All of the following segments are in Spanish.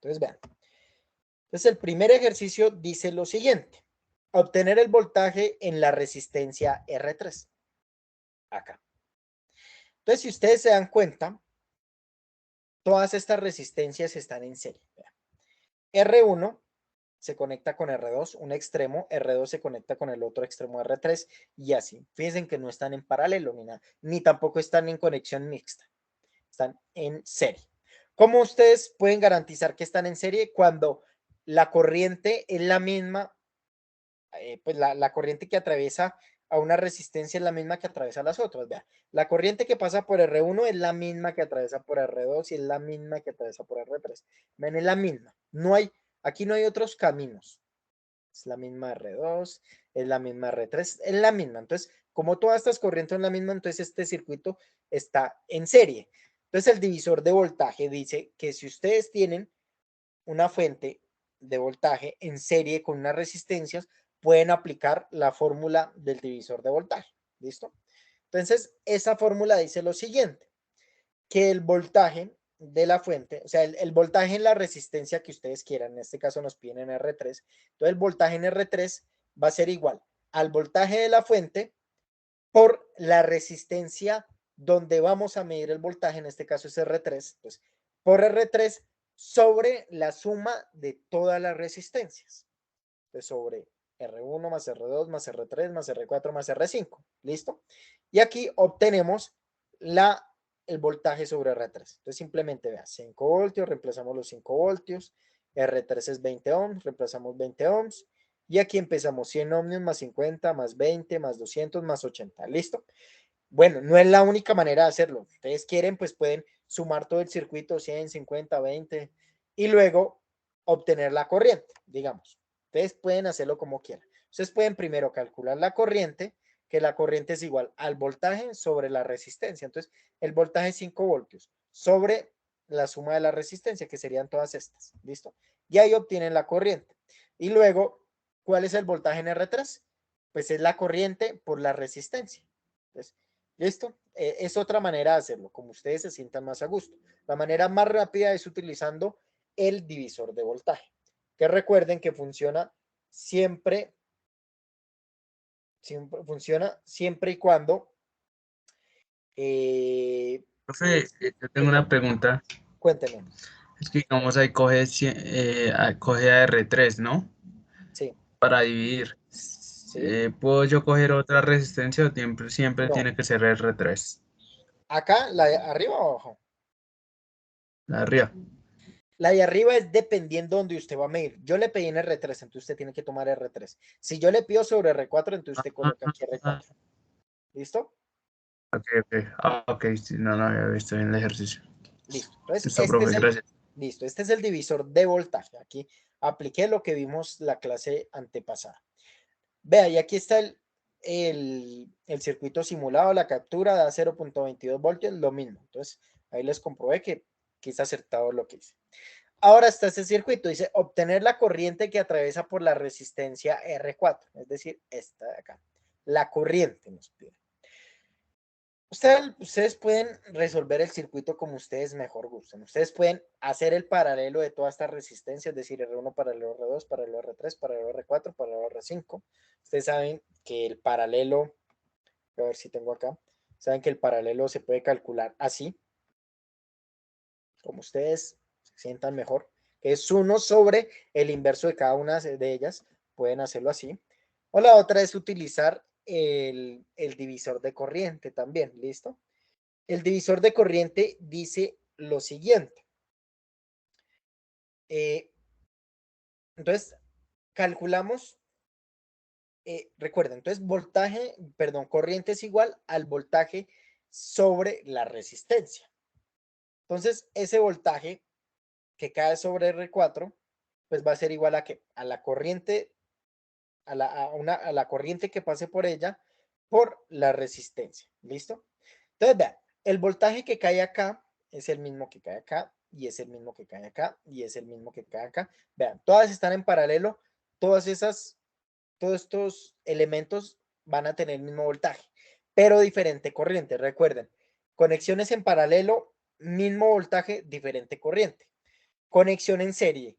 Entonces, vean. Entonces, el primer ejercicio dice lo siguiente. Obtener el voltaje en la resistencia R3. Acá. Entonces, si ustedes se dan cuenta, todas estas resistencias están en serie. Vean. R1 se conecta con R2, un extremo, R2 se conecta con el otro extremo R3 y así. Fíjense que no están en paralelo ni nada, ni tampoco están en conexión mixta, están en serie. ¿Cómo ustedes pueden garantizar que están en serie? Cuando la corriente es la misma, pues la corriente que atraviesa a una resistencia es la misma que atraviesa las otras. Vea, la corriente que pasa por R1 es la misma que atraviesa por R2 y es la misma que atraviesa por R3. Ven, es la misma. Aquí no hay otros caminos. Es la misma R2, es la misma R3, es la misma. Entonces, como todas estas corrientes son la misma, entonces este circuito está en serie. Entonces, el divisor de voltaje dice que si ustedes tienen una fuente de voltaje en serie con unas resistencias, pueden aplicar la fórmula del divisor de voltaje. ¿Listo? Entonces, esa fórmula dice lo siguiente, que el voltaje de la fuente, o sea, el voltaje en la resistencia que ustedes quieran, en este caso nos piden en R3, entonces el voltaje en R3 va a ser igual al voltaje de la fuente por la resistencia donde vamos a medir el voltaje, en este caso es R3, pues por R3 sobre la suma de todas las resistencias. Entonces sobre R1 más R2 más R3 más R4 más R5. ¿Listo? Y aquí obtenemos el voltaje sobre R3. Entonces simplemente vea, 5 voltios, reemplazamos los 5 voltios, R3 es 20 ohms, reemplazamos 20 ohms, y aquí empezamos 100 ohms más 50 más 20 más 200 más 80. ¿Listo? Bueno, no es la única manera de hacerlo. Ustedes quieren, pues pueden sumar todo el circuito 100, 50, 20 y luego obtener la corriente, digamos. Ustedes pueden hacerlo como quieran. Ustedes pueden primero calcular la corriente, que la corriente es igual al voltaje sobre la resistencia. Entonces, el voltaje es 5 voltios sobre la suma de la resistencia, que serían todas estas. ¿Listo? Y ahí obtienen la corriente. Y luego, ¿cuál es el voltaje en R3? Pues es la corriente por la resistencia. Entonces, ¿listo? Es otra manera de hacerlo, como ustedes se sientan más a gusto. La manera más rápida es utilizando el divisor de voltaje, que recuerden que funciona siempre y cuando Profe, yo tengo una pregunta. cuéntenme. Es que digamos ahí coge, coge a R3, ¿no? Sí, Para dividir. sí, ¿Puedo yo coger otra resistencia o siempre no. tiene que ser R3? Acá, la de arriba o abajo. La de arriba. La de arriba es dependiendo donde usted va a medir. Yo le pedí en R3, entonces usted tiene que tomar R3. Si yo le pido sobre R4, entonces usted coloca aquí Ah, R4. ¿Listo? ok, ok. Ah, ok, sí, no, no había visto bien el ejercicio. Listo. Entonces, Listo, profe, gracias. este es el divisor de voltaje. Aquí apliqué lo que vimos la clase antepasada. Vea, y aquí está el circuito simulado, la captura da 0.22 voltios, lo mismo. Entonces, ahí les comprobé que está acertado lo que hice. Ahora está ese circuito, dice obtener la corriente que atraviesa por la resistencia R4, es decir, esta de acá. La corriente nos pide. Ustedes pueden resolver el circuito como ustedes mejor gusten. Ustedes pueden hacer el paralelo de todas estas resistencias, es decir, R1 paralelo R2, paralelo R3, paralelo R4, paralelo R5. Ustedes saben que el paralelo, a ver si tengo acá, saben que el paralelo se puede calcular así, como ustedes se sientan mejor, que es 1 sobre el inverso de cada una de ellas. Pueden hacerlo así. O la otra es utilizar el divisor de corriente también, ¿listo? El divisor de corriente dice lo siguiente. Entonces, calculamos, recuerden, entonces corriente es igual al voltaje sobre la resistencia. Entonces, ese voltaje que cae sobre R4, pues va a ser igual a qué? A la corriente, a la corriente que pase por ella por la resistencia. ¿Listo? Entonces, vean, el voltaje que cae acá es el mismo que cae acá, y es el mismo que cae acá, y es el mismo que cae acá. Vean, todas están en paralelo, todos estos elementos van a tener el mismo voltaje, pero diferente corriente. Recuerden, conexiones en paralelo, mismo voltaje, diferente corriente. Conexión en serie.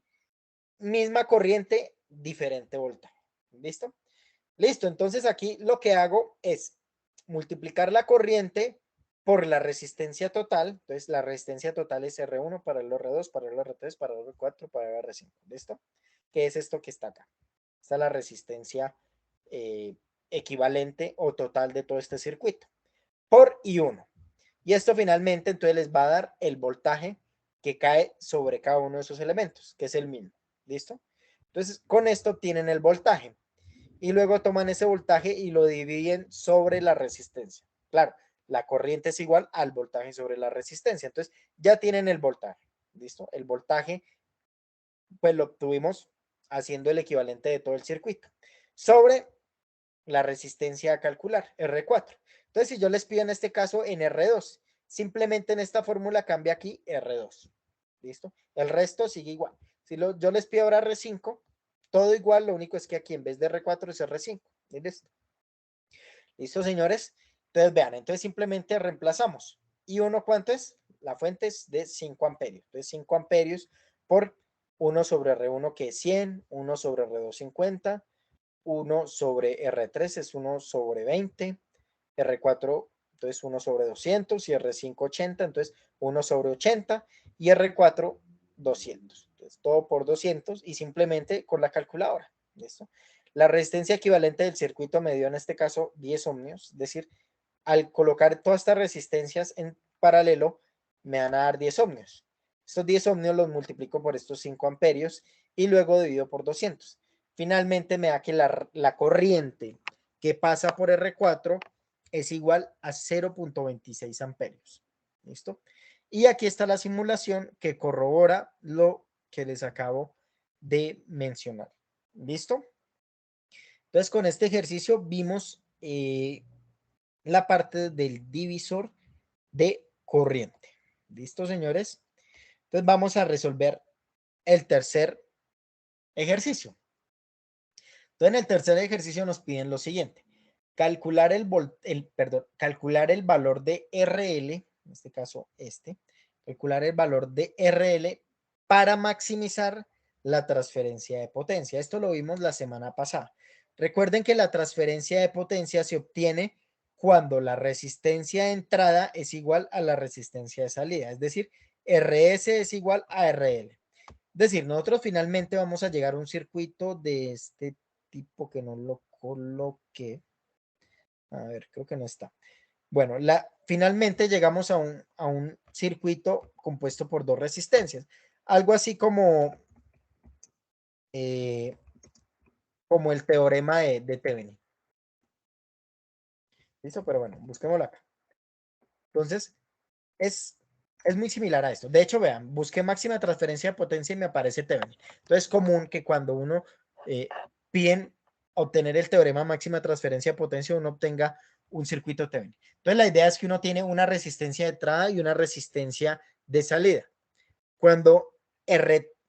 Misma corriente, diferente voltaje. ¿Listo? Listo. Entonces aquí lo que hago es multiplicar la corriente por la resistencia total. Entonces la resistencia total es R1 para el R2, para el R3, para el R4, para el R5. ¿Listo? ¿Qué es esto que está acá? Esta es la resistencia equivalente o total de todo este circuito. Por I1. Y esto finalmente entonces les va a dar el voltaje que cae sobre cada uno de esos elementos, que es el mismo. ¿Listo? Entonces, con esto obtienen el voltaje. Y luego toman ese voltaje y lo dividen sobre la resistencia. Claro, la corriente es igual al voltaje sobre la resistencia. Entonces, ya tienen el voltaje. ¿Listo? El voltaje, pues lo obtuvimos haciendo el equivalente de todo el circuito. Sobre la resistencia a calcular, R4. Entonces, si yo les pido en este caso en R2, simplemente en esta fórmula cambia aquí R2. ¿Listo? El resto sigue igual. Si yo les pido ahora R5, todo igual, lo único es que aquí en vez de R4 es R5. ¿Listo? ¿Listo, señores? Entonces, vean, entonces simplemente reemplazamos. ¿Y uno cuánto es? La fuente es de 5 amperios. Entonces, 5 amperios por 1 sobre R1 que es 100, 1 sobre R2 50, 1 sobre R3 es 1 sobre 20, R4 entonces 1 sobre 200 y R5 80, entonces 1 sobre 80 y R4 200. Entonces todo por 200 y simplemente con la calculadora. ¿Listo? La resistencia equivalente del circuito me dio en este caso 10 ohmios, es decir, al colocar todas estas resistencias en paralelo me van a dar 10 ohmios. Estos 10 ohmios los multiplico por estos 5 amperios y luego divido por 200. Finalmente me da que la corriente que pasa por R4 es igual a 0.26 amperios. ¿Listo? Y aquí está la simulación que corrobora lo que les acabo de mencionar. ¿Listo? Entonces, con este ejercicio vimos la parte del divisor de corriente. ¿Listo, señores? Entonces, vamos a resolver el tercer ejercicio. Entonces, en el tercer ejercicio nos piden lo siguiente. Calcular calcular el valor de RL, en este caso calcular el valor de RL para maximizar la transferencia de potencia. Esto lo vimos la semana pasada. Recuerden que la transferencia de potencia se obtiene cuando la resistencia de entrada es igual a la resistencia de salida, es decir, RS es igual a RL. Es decir, nosotros finalmente vamos a llegar a un circuito de este tipo que no lo coloqué. A ver, creo que no está. Bueno, finalmente llegamos a un circuito compuesto por dos resistencias. Algo así como el teorema de Thevenin. ¿Listo? Pero bueno, busquémoslo acá. Entonces, es muy similar a esto. De hecho, vean, busqué máxima transferencia de potencia y me aparece Thevenin. Entonces, es común que cuando uno piden obtener el teorema máxima transferencia de potencia, uno obtenga un circuito Thevenin. Entonces, la idea es que uno tiene una resistencia de entrada y una resistencia de salida. Cuando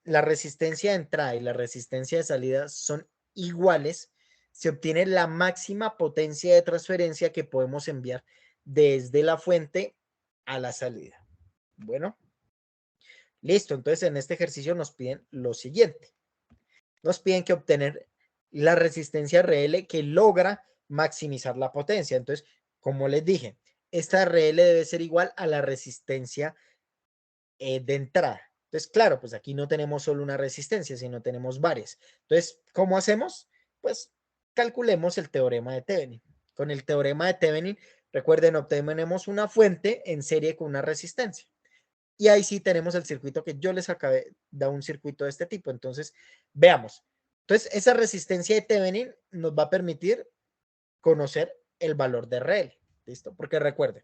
la resistencia de entrada y la resistencia de salida son iguales, se obtiene la máxima potencia de transferencia que podemos enviar desde la fuente a la salida. Bueno, listo. Entonces, en este ejercicio nos piden lo siguiente. Nos piden que obtener la resistencia RL que logra maximizar la potencia. Entonces, como les dije, esta RL debe ser igual a la resistencia de entrada. Entonces, claro, pues aquí no tenemos solo una resistencia, sino tenemos varias. Entonces, ¿cómo hacemos? Pues calculemos el teorema de Thevenin. Con el teorema de Thevenin, recuerden, obtenemos una fuente en serie con una resistencia. Y ahí sí tenemos el circuito que yo les acabé de un circuito de este tipo. Entonces, veamos. Entonces, esa resistencia de Thevenin nos va a permitir conocer el valor de RL. ¿Listo? Porque recuerden,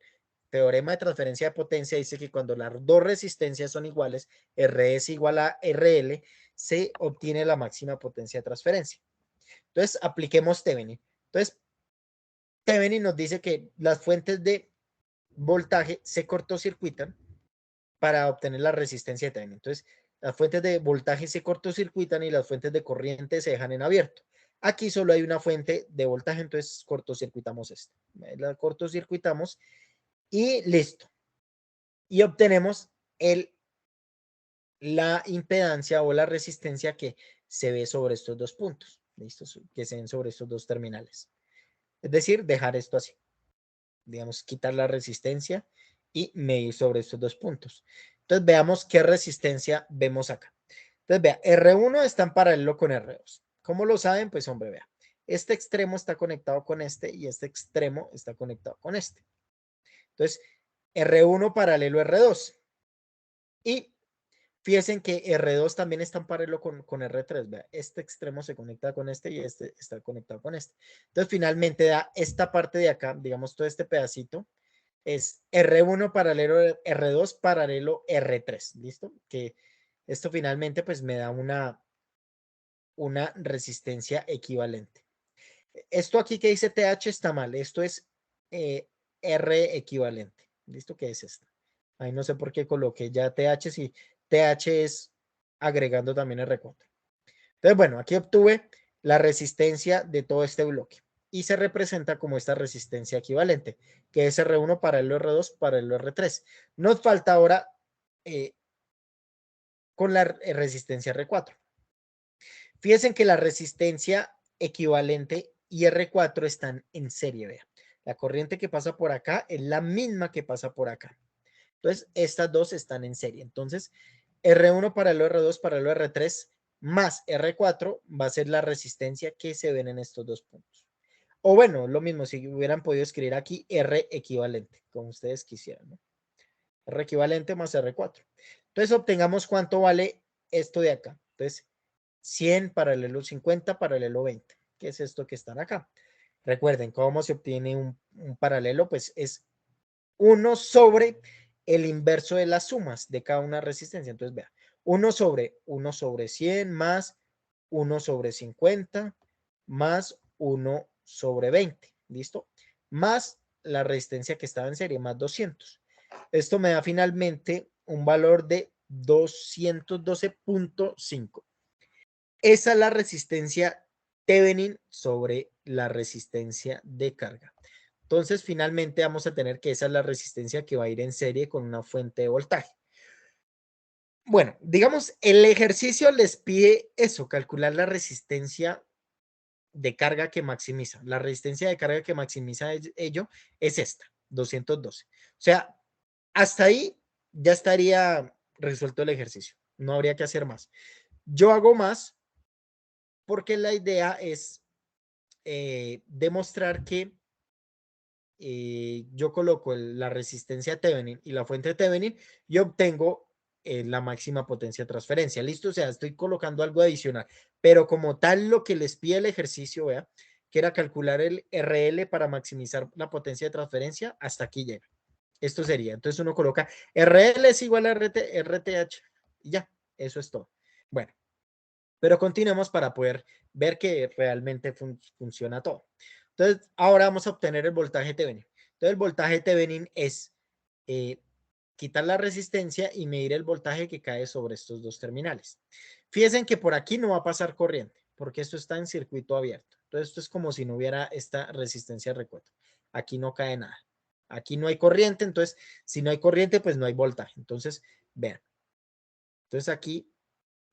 teorema de transferencia de potencia dice que cuando las dos resistencias son iguales, R es igual a RL, se obtiene la máxima potencia de transferencia. Entonces, apliquemos Thevenin. Entonces, Thevenin nos dice que las fuentes de voltaje se cortocircuitan para obtener la resistencia de Thevenin. Entonces, las fuentes de voltaje se cortocircuitan y las fuentes de corriente se dejan en abierto. Aquí solo hay una fuente de voltaje, entonces cortocircuitamos esta. La cortocircuitamos y listo. Y obtenemos la impedancia o la resistencia que se ve sobre estos dos puntos, ¿listo? Que se ven sobre estos dos terminales. Es decir, dejar esto así. Digamos, quitar la resistencia y medir sobre estos dos puntos. Entonces, veamos qué resistencia vemos acá. Entonces, vea, R1 está en paralelo con R2. ¿Cómo lo saben? Pues, hombre, vea. Este extremo está conectado con este y este extremo está conectado con este. Entonces, R1 paralelo a R2. Y fíjense que R2 también está en paralelo con R3. Vea, este extremo se conecta con este y este está conectado con este. Entonces, finalmente da esta parte de acá, digamos, todo este pedacito, es R1 paralelo R2 paralelo R3. ¿Listo? Que esto finalmente pues me da una resistencia equivalente. Esto aquí que dice TH está mal. Esto es R equivalente. ¿Listo? ¿Qué es esto? Ahí no sé por qué coloqué ya TH si TH es agregando también R4. Entonces, bueno, aquí obtuve la resistencia de todo este bloque y se representa como esta resistencia equivalente, que es R1 paralelo R2 paralelo R3. Nos falta ahora con la resistencia R4. Fíjense que la resistencia equivalente y R4 están en serie, vea. La corriente que pasa por acá es la misma que pasa por acá. Entonces, estas dos están en serie. Entonces, R1 paralelo R2 paralelo R3 más R4 va a ser la resistencia que se ven en estos dos puntos. O bueno, lo mismo, si hubieran podido escribir aquí R equivalente, como ustedes quisieran, ¿no? R equivalente más R4. Entonces, obtengamos cuánto vale esto de acá. Entonces, 100 paralelo 50 paralelo 20. ¿Qué es esto que están acá? Recuerden, ¿cómo se obtiene un paralelo? Pues es 1 sobre el inverso de las sumas de cada una resistencia. Entonces, vea, 1 sobre 100 más 1 sobre 50 más 1 sobre 20. ¿Listo? Más la resistencia que estaba en serie, más 200. Esto me da finalmente un valor de 212.5. Esa es la resistencia Thevenin sobre la resistencia de carga. Entonces, finalmente vamos a tener que esa es la resistencia que va a ir en serie con una fuente de voltaje. Bueno, digamos, el ejercicio les pide eso, calcular la resistencia de carga que maximiza. La resistencia de carga que maximiza ello es esta, 212. O sea, hasta ahí ya estaría resuelto el ejercicio. No habría que hacer más. Yo hago más porque la idea es demostrar que yo coloco la resistencia Thevenin y la fuente Thevenin y obtengo la máxima potencia de transferencia. ¿Listo? O sea, estoy colocando algo adicional. Pero como tal, lo que les pide el ejercicio, vea, que era calcular el RL para maximizar la potencia de transferencia, hasta aquí llega. Esto sería. Entonces uno coloca RL es igual a RTH y ya, eso es todo. Bueno, pero continuemos para poder ver que realmente funciona todo. Entonces, ahora vamos a obtener el voltaje Thevenin. Entonces, el voltaje Thevenin es quitar la resistencia y medir el voltaje que cae sobre estos dos terminales. Fíjense que por aquí no va a pasar corriente, porque esto está en circuito abierto. Entonces, esto es como si no hubiera esta resistencia de recuento. Aquí no cae nada. Aquí no hay corriente, entonces, si no hay corriente, pues no hay voltaje. Entonces, vean. Entonces, aquí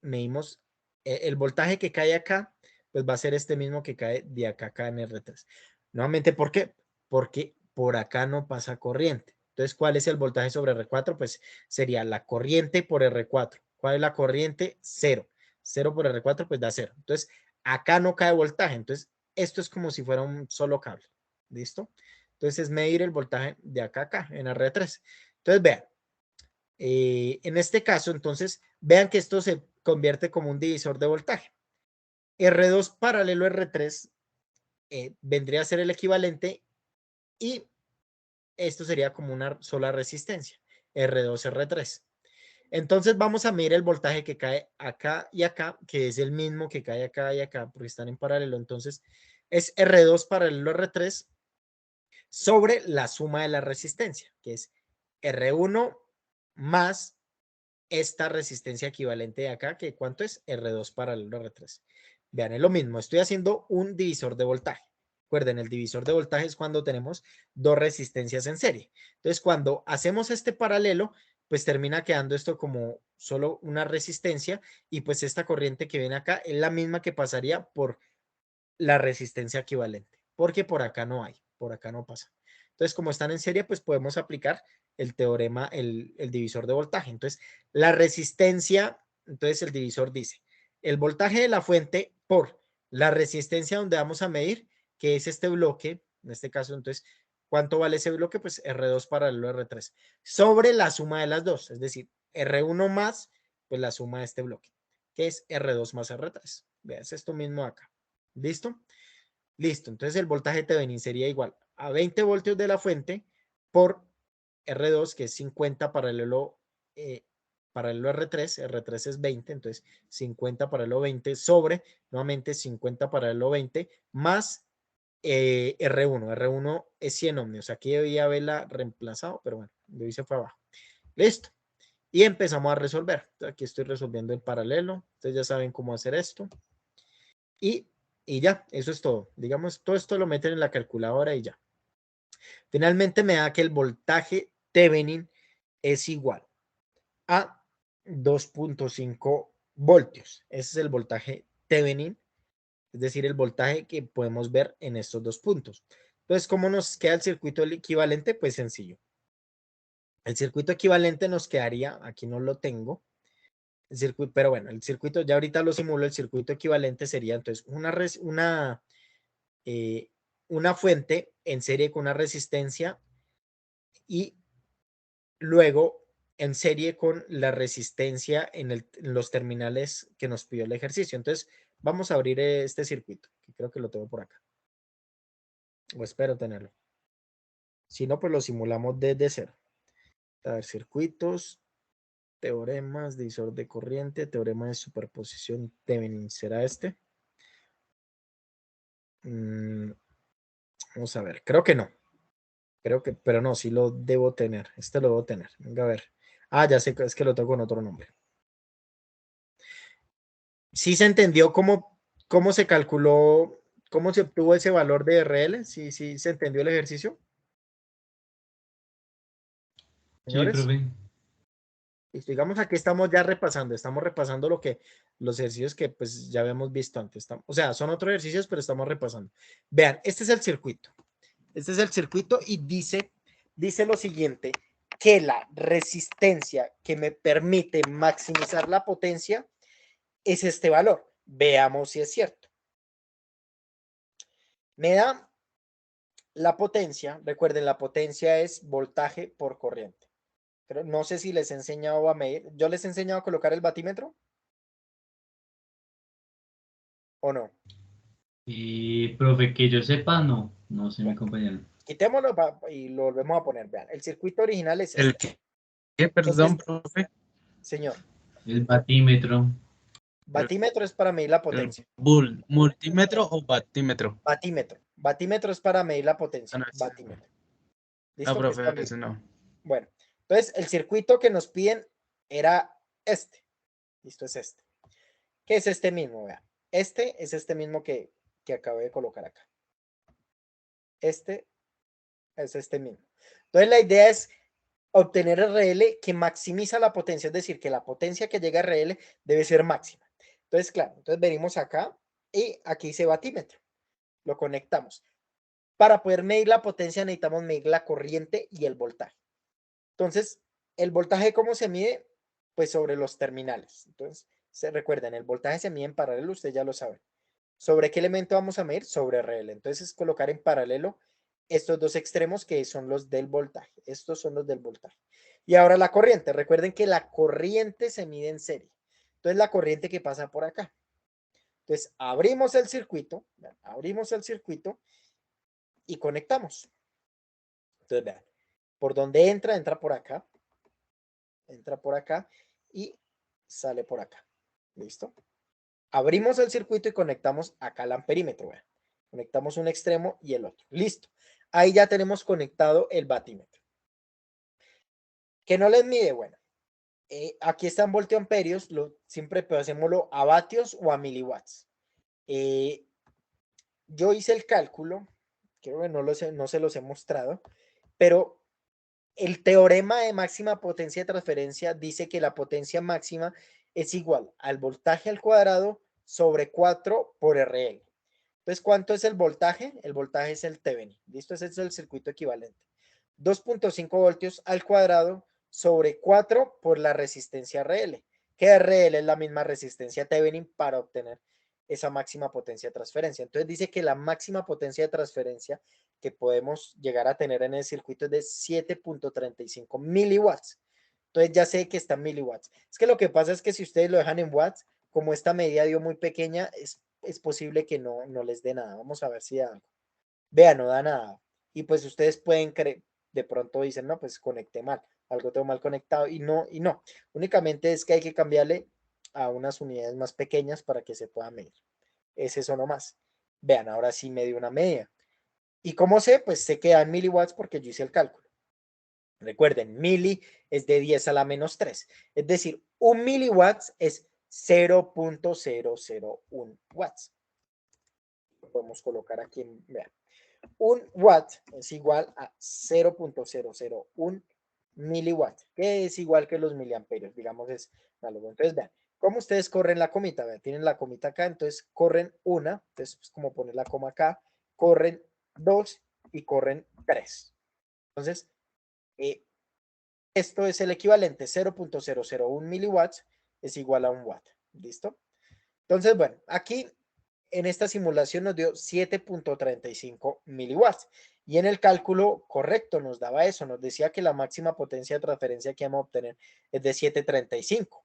medimos el voltaje que cae acá, pues va a ser este mismo que cae de acá en R3. Nuevamente, ¿por qué? Porque por acá no pasa corriente. Entonces, ¿cuál es el voltaje sobre R4? Pues sería la corriente por R4. ¿Cuál es la corriente? Cero. Cero por R4, pues da cero. Entonces, acá no cae voltaje. Entonces, esto es como si fuera un solo cable. ¿Listo? Entonces, es medir el voltaje de acá a acá en R3. Entonces, vean. En este caso, entonces, vean que esto se convierte como un divisor de voltaje. R2 paralelo R3 vendría a ser el equivalente y esto sería como una sola resistencia, R2, R3. Entonces vamos a medir el voltaje que cae acá y acá, que es el mismo que cae acá y acá, porque están en paralelo. Entonces es R2 paralelo R3 sobre la suma de la resistencia, que es R1 más esta resistencia equivalente de acá, que ¿cuánto es? R2 paralelo a R3. Vean, es lo mismo, estoy haciendo un divisor de voltaje. Recuerden, el divisor de voltaje es cuando tenemos dos resistencias en serie. Entonces, cuando hacemos este paralelo, pues termina quedando esto como solo una resistencia y pues esta corriente que viene acá es la misma que pasaría por la resistencia equivalente, porque por acá no hay, por acá no pasa. Entonces, como están en serie, pues podemos aplicar el teorema, el divisor de voltaje. Entonces, la resistencia, entonces el divisor dice, el voltaje de la fuente por la resistencia donde vamos a medir, que es este bloque, en este caso, entonces, ¿cuánto vale ese bloque? Pues R2 paralelo a R3, sobre la suma de las dos, es decir, R1 más, pues la suma de este bloque, que es R2 más R3. Vean, es esto mismo acá. ¿Listo? Listo. Entonces el voltaje Thevenin sería igual a 20 voltios de la fuente por R2, que es 50 paralelo a R3. R3 es 20, entonces 50 paralelo a 20 sobre, nuevamente 50 paralelo a 20, más R1. R1 es 100 ohmios. Aquí debía haberla reemplazado, pero bueno, lo hice fue abajo. Listo. Y empezamos a resolver. Aquí estoy resolviendo el paralelo. Ustedes ya saben cómo hacer esto. Y ya, eso es todo. Digamos, todo esto lo meten en la calculadora y ya. Finalmente me da que el voltaje Thevenin es igual a 2.5 voltios. Ese es el voltaje Thevenin, es decir, el voltaje que podemos ver en estos dos puntos. Entonces, ¿cómo nos queda el circuito equivalente? Pues sencillo. El circuito equivalente nos quedaría, aquí no lo tengo, el circuito, pero bueno, el circuito, ya ahorita lo simulo, el circuito equivalente sería entonces una fuente en serie con una resistencia y luego en serie con la resistencia en los terminales que nos pidió el ejercicio. Entonces, vamos a abrir este circuito, que creo que lo tengo por acá. O espero tenerlo. Si no, pues lo simulamos desde cero. A ver, circuitos, teoremas, divisor de corriente, teorema de superposición Thevenin. ¿Será este? Vamos a ver, creo que no. Creo que, pero no, sí lo debo tener. Este lo debo tener. Venga a ver. Ah, ya sé, es que lo tengo con otro nombre. ¿Sí se entendió cómo se calculó, cómo se obtuvo ese valor de RL? ¿Sí se entendió el ejercicio? Sí, Señores, profe. y digamos aquí estamos repasando los ejercicios que pues ya habíamos visto antes. O sea, son otros ejercicios, pero estamos repasando. Vean, este es el circuito. Este es el circuito y dice lo siguiente, que la resistencia que me permite maximizar la potencia es este valor. Veamos si es cierto. Me da la potencia, recuerden, la potencia es voltaje por corriente. Pero no sé si les he enseñado a medir. ¿Yo les he enseñado a colocar el batímetro? ¿O no? Y profe, que yo sepa, no. No sé, mi Bueno, compañero. quitémoslo y lo volvemos a poner. Vean, el circuito original es ¿El este. qué? Este Perdón, es, profe. señor, El batímetro. ¿El, batímetro es para medir la el potencia. multímetro o batímetro? Batímetro. Batímetro es para medir la Ah, potencia. no, Batímetro. no, ¿Listo? Que es profe, para medir. ese no. Bueno, entonces el circuito que nos piden era este. ¿Listo? Es este. ¿Qué es este mismo? Vean. Este es este mismo que acabé de colocar acá. Este es este mismo. Entonces la idea es obtener RL que maximiza la potencia, es decir, que la potencia que llega a RL debe ser máxima. Entonces, claro, entonces venimos acá y aquí dice batímetro. Lo conectamos. Para poder medir la potencia necesitamos medir la corriente y el voltaje. Entonces, el voltaje, ¿cómo se mide? Pues sobre los terminales. Entonces, se recuerden, el voltaje se mide en paralelo, ustedes ya lo saben. ¿Sobre qué elemento vamos a medir? Sobre RL. Entonces, es colocar en paralelo estos dos extremos que son los del voltaje. Estos son los del voltaje. Y ahora la corriente. Recuerden que la corriente se mide en serie. Entonces, la corriente que pasa por acá. Entonces, abrimos el circuito y conectamos. Entonces, vean, por donde entra por acá y sale por acá. ¿Listo? Abrimos el circuito y conectamos acá al amperímetro. Vean. Conectamos un extremo y el otro. Listo. Ahí ya tenemos conectado el batímetro. ¿Que no les mide? Bueno, aquí están voltioamperios. Siempre hacémoslo a vatios o a miliwatts. Yo hice el cálculo. Creo que no se los he mostrado. Pero el teorema de máxima potencia de transferencia dice que la potencia máxima es igual al voltaje al cuadrado sobre 4 por RL. Entonces, ¿cuánto es el voltaje? El voltaje es el Thevenin. ¿Listo? Ese es el circuito equivalente. 2.5 voltios al cuadrado sobre 4 por la resistencia RL, que RL es la misma resistencia Thevenin para obtener esa máxima potencia de transferencia. Entonces dice que la máxima potencia de transferencia que podemos llegar a tener en el circuito es de 7.35 miliwatts. Entonces ya sé que está en miliwatts. Es que lo que pasa es que si ustedes lo dejan en watts, como esta medida dio muy pequeña, es posible que no les dé nada. Vamos a ver si da algo. Vea, no da nada. Y pues ustedes pueden creer, de pronto dicen, no, pues conecté mal, algo tengo mal conectado y no. Únicamente es que hay que cambiarle a unas unidades más pequeñas para que se pueda medir. Es eso nomás. Vean, ahora sí me dio una media. ¿Y cómo sé? Pues sé que da en miliwatts porque yo hice el cálculo. Recuerden, mili es de 10 a la menos 3. Es decir, un miliwatts es 0.001 watts. Lo podemos colocar aquí, vean. Un watt es igual a 0.001 miliwatt, que es igual que los miliamperios, digamos, es análogo. Entonces, vean, ¿cómo ustedes corren la comita? Vean, tienen la comita acá, entonces corren una, entonces, pues, como poner la coma acá, corren dos y corren tres. Entonces, esto es el equivalente, 0.001 miliwatts es igual a un watt. ¿Listo? Entonces, bueno, aquí en esta simulación nos dio 7.35 miliwatts. Y en el cálculo correcto nos daba eso, nos decía que la máxima potencia de transferencia que vamos a obtener es de 735.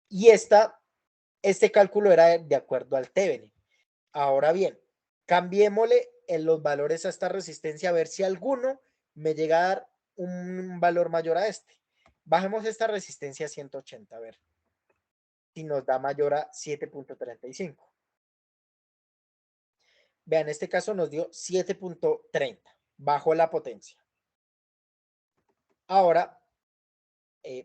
Y este cálculo era de acuerdo al Thevenin. Ahora bien, cambiémosle en los valores a esta resistencia a ver si alguno me llega a dar un valor mayor a este. Bajemos esta resistencia a 180, a ver si nos da mayor a 7.35. Vean, en este caso nos dio 7.30, bajo la potencia. Ahora,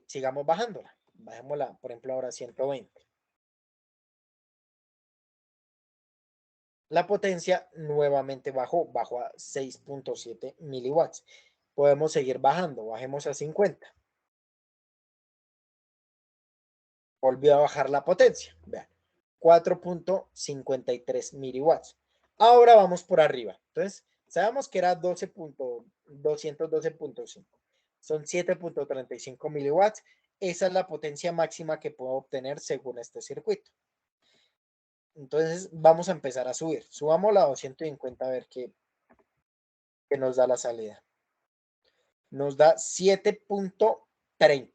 sigamos bajándola. Bajémosla, por ejemplo, ahora a 120. La potencia nuevamente bajó a 6.7 miliwatts. Podemos seguir bajando, bajemos a 50. Volvió a bajar la potencia. Vean, 4.53 miliwatts. Ahora vamos por arriba. Entonces, sabemos que era 212.5. Son 7.35 miliwatts. Esa es la potencia máxima que puedo obtener según este circuito. Entonces, vamos a empezar a subir. Subámosla a 250 a ver qué nos da la salida. Nos da 7.30,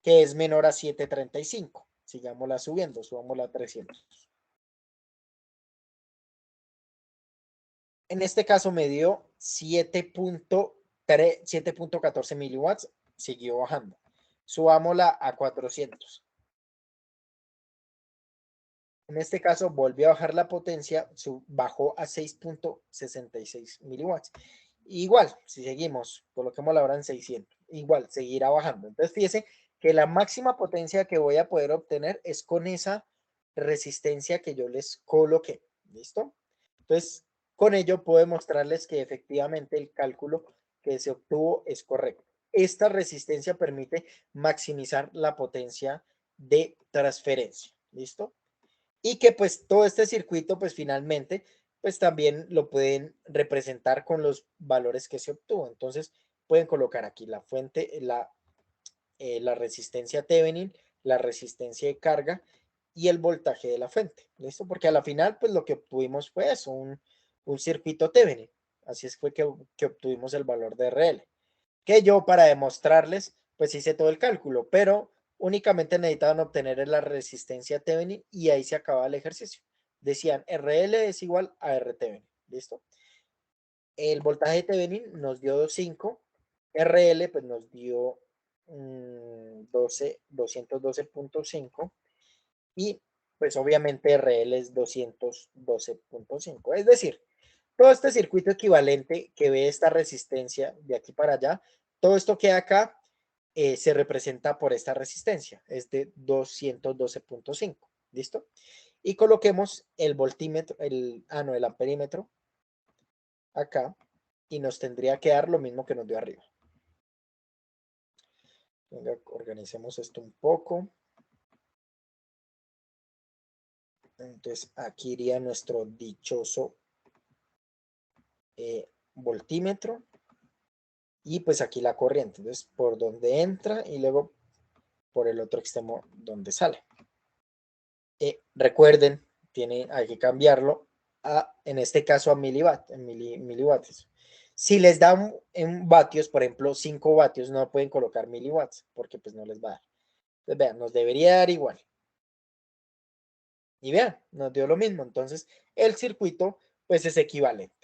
que es menor a 7.35. Sigámosla subiendo, subámosla a 300. En este caso me dio 7.14 miliwatts, siguió bajando. Subámosla a 400. En este caso volvió a bajar la potencia, bajó a 6.66 miliwatts. Igual, si seguimos, coloquemos la hora en 600, igual seguirá bajando. Entonces fíjense que la máxima potencia que voy a poder obtener es con esa resistencia que yo les coloqué. ¿Listo? Entonces, con ello puedo demostrarles que efectivamente el cálculo que se obtuvo es correcto. Esta resistencia permite maximizar la potencia de transferencia. ¿Listo? Y que pues todo este circuito pues finalmente pues también lo pueden representar con los valores que se obtuvo. Entonces pueden colocar aquí la fuente, la resistencia Thevenin, la resistencia de carga y el voltaje de la fuente. ¿Listo? Porque a la final pues lo que obtuvimos fue eso, un circuito Thevenin. Así es fue que obtuvimos el valor de RL. Que yo para demostrarles pues hice todo el cálculo, pero únicamente necesitaban obtener la resistencia Thevenin y ahí se acababa el ejercicio. Decían RL es igual a R Thevenin. ¿Listo? El voltaje Thevenin nos dio 5, RL pues nos dio 212.5 y pues obviamente RL es 212.5. Es decir, todo este circuito equivalente que ve esta resistencia de aquí para allá, todo esto que acá se representa por esta resistencia, es de 212.5. ¿Listo? Y coloquemos el voltímetro, el amperímetro acá y nos tendría que dar lo mismo que nos dio arriba. Venga, organicemos esto un poco. Entonces aquí iría nuestro dichoso voltímetro. Y pues aquí la corriente. Entonces por donde entra y luego por el otro extremo donde sale. Recuerden, hay que cambiarlo en este caso a miliwatts. Si les dan en vatios, por ejemplo, 5 vatios, no pueden colocar miliwatts porque pues no les va a dar. Entonces vean, nos debería dar igual. Y vean, nos dio lo mismo. Entonces el circuito pues es equivalente.